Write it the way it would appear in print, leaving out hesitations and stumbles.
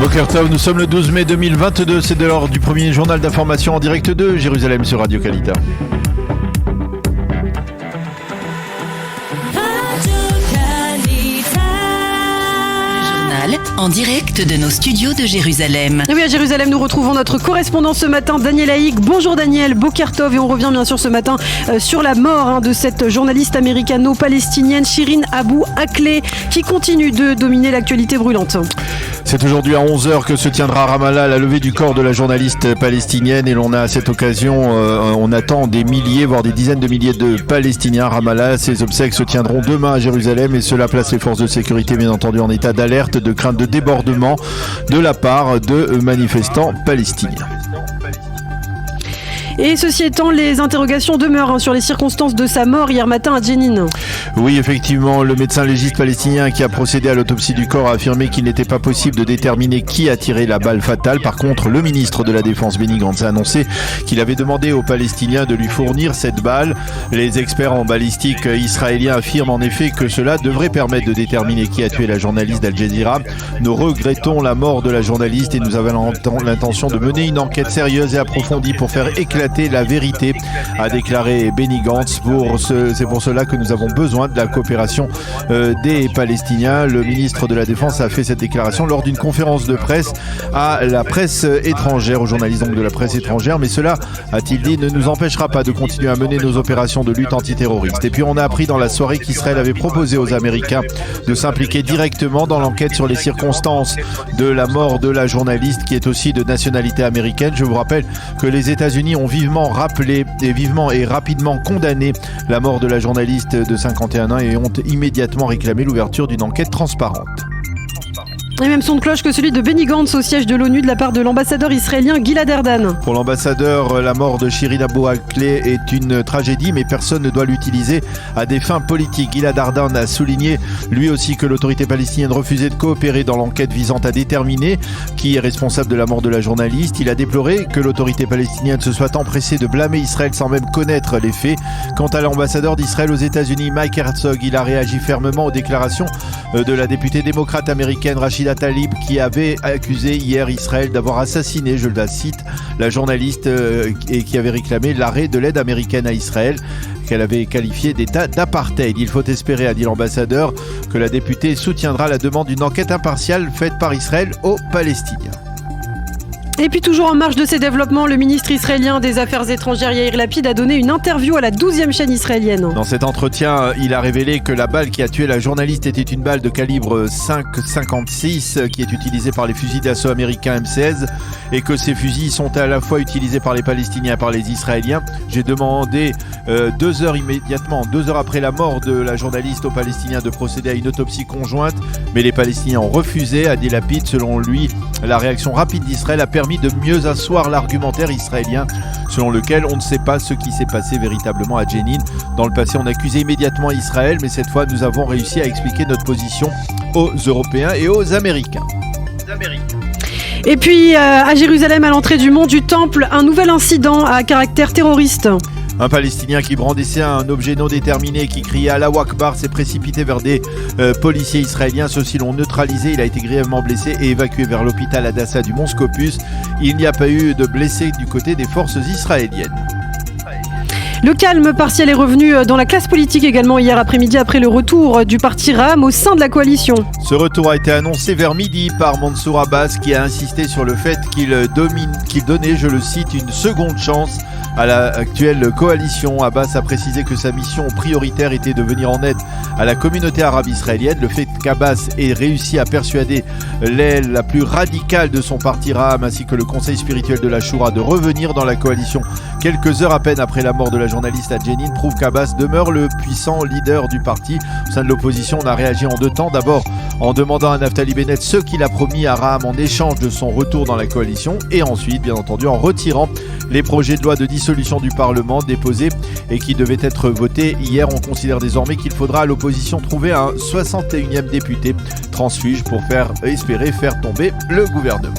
Boker Tov, nous sommes le 12 mai 2022, c'est de l'heure du premier journal d'information en direct de Jérusalem sur Radio Kalita. En direct de nos studios de Jérusalem. Et oui, à Jérusalem, nous retrouvons notre correspondant ce matin, Daniel Haïk. Bonjour Daniel, Boker Tov, et on revient bien sûr ce matin sur la mort de cette journaliste américano-palestinienne Shirin Abu Akleh qui continue de dominer l'actualité brûlante. C'est aujourd'hui à 11h que se tiendra à Ramallah la levée du corps de la journaliste palestinienne et l'on a à cette occasion, on attend des milliers, voire des dizaines de milliers de Palestiniens à Ramallah. Ces obsèques se tiendront demain à Jérusalem et cela place les forces de sécurité bien entendu en état d'alerte, de crainte de débordement de la part de manifestants palestiniens. Et ceci étant, les interrogations demeurent sur les circonstances de sa mort hier matin à Jenin. Oui, effectivement, le médecin légiste palestinien qui a procédé à l'autopsie du corps a affirmé qu'il n'était pas possible de déterminer qui a tiré la balle fatale. Par contre, le ministre de la Défense, Benny Gantz, a annoncé qu'il avait demandé aux Palestiniens de lui fournir cette balle. Les experts en balistique israéliens affirment en effet que cela devrait permettre de déterminer qui a tué la journaliste d'Al Jazeera. Nous regrettons la mort de la journaliste et nous avons l'intention de mener une enquête sérieuse et approfondie pour faire éclater la vérité, a déclaré Benny Gantz. C'est pour cela que nous avons besoin de la coopération des Palestiniens. Le ministre de la Défense a fait cette déclaration lors d'une conférence de presse à la presse étrangère, aux journalistes donc de la presse étrangère. Mais cela, a-t-il dit, ne nous empêchera pas de continuer à mener nos opérations de lutte antiterroriste. Et puis on a appris dans la soirée qu'Israël avait proposé aux Américains de s'impliquer directement dans l'enquête sur les circonstances de la mort de la journaliste qui est aussi de nationalité américaine. Je vous rappelle que les États-Unis ont vivement et rapidement condamné la mort de la journaliste de 51 ans et ont immédiatement réclamé l'ouverture d'une enquête transparente. Et même son de cloche que celui de Benny Gantz au siège de l'ONU de la part de l'ambassadeur israélien Gilad Erdan. Pour l'ambassadeur, la mort de Shirin Abu Akleh est une tragédie, mais personne ne doit l'utiliser à des fins politiques. Gilad Erdan a souligné lui aussi que l'autorité palestinienne refusait de coopérer dans l'enquête visant à déterminer qui est responsable de la mort de la journaliste. Il a déploré que l'autorité palestinienne se soit empressée de blâmer Israël sans même connaître les faits. Quant à l'ambassadeur d'Israël aux États-Unis, Mike Herzog, il a réagi fermement aux déclarations de la députée démocrate américaine Rashida Tlaib qui avait accusé hier Israël d'avoir assassiné, je la cite, la journaliste et qui avait réclamé l'arrêt de l'aide américaine à Israël qu'elle avait qualifié d'état d'apartheid. Il faut espérer, a dit l'ambassadeur, que la députée soutiendra la demande d'une enquête impartiale faite par Israël aux Palestiniens. Et puis toujours en marge de ces développements, le ministre israélien des Affaires étrangères Yair Lapid a donné une interview à la 12e chaîne israélienne. Dans cet entretien, il a révélé que la balle qui a tué la journaliste était une balle de calibre 5,56 qui est utilisée par les fusils d'assaut américains M16 et que ces fusils sont à la fois utilisés par les Palestiniens et par les Israéliens. J'ai demandé 2 heures après la mort de la journaliste aux Palestiniens de procéder à une autopsie conjointe, mais les Palestiniens ont refusé, a dit Lapid. Selon lui, la réaction rapide d'Israël a permis de mieux asseoir l'argumentaire israélien selon lequel on ne sait pas ce qui s'est passé véritablement à Jenin. Dans le passé, on accusait immédiatement Israël, mais cette fois, nous avons réussi à expliquer notre position aux Européens et aux Américains. Et puis, à Jérusalem, à l'entrée du mont du Temple, un nouvel incident à caractère terroriste. Un Palestinien qui brandissait un objet non déterminé et qui criait Allahu Akbar s'est précipité vers des policiers israéliens. Ceux-ci l'ont neutralisé. Il a été grièvement blessé et évacué vers l'hôpital Hadassah du Mont Scopus. Il n'y a pas eu de blessés du côté des forces israéliennes. Le calme partiel est revenu dans la classe politique également hier après-midi après le retour du parti Ra'am au sein de la coalition. Ce retour a été annoncé vers midi par Mansour Abbas qui a insisté sur le fait qu'il donnait, je le cite, une seconde chance à l'actuelle coalition. Abbas a précisé que sa mission prioritaire était de venir en aide à la communauté arabe israélienne. Le fait qu'Abbas ait réussi à persuader l'aile la plus radicale de son parti Ra'am ainsi que le conseil spirituel de la Shura de revenir dans la coalition quelques heures à peine après la mort de la journaliste à Jenin prouve qu'Abbas demeure le puissant leader du parti. Au sein de l'opposition, on a réagi en 2 temps. D'abord en demandant à Naftali Bennett ce qu'il a promis à Ra'am en échange de son retour dans la coalition et ensuite, bien entendu, en retirant les projets de loi de dissolution du Parlement déposés et qui devaient être votés hier. On considère désormais qu'il faudra à l'opposition trouver un 61e député transfuge pour espérer faire tomber le gouvernement.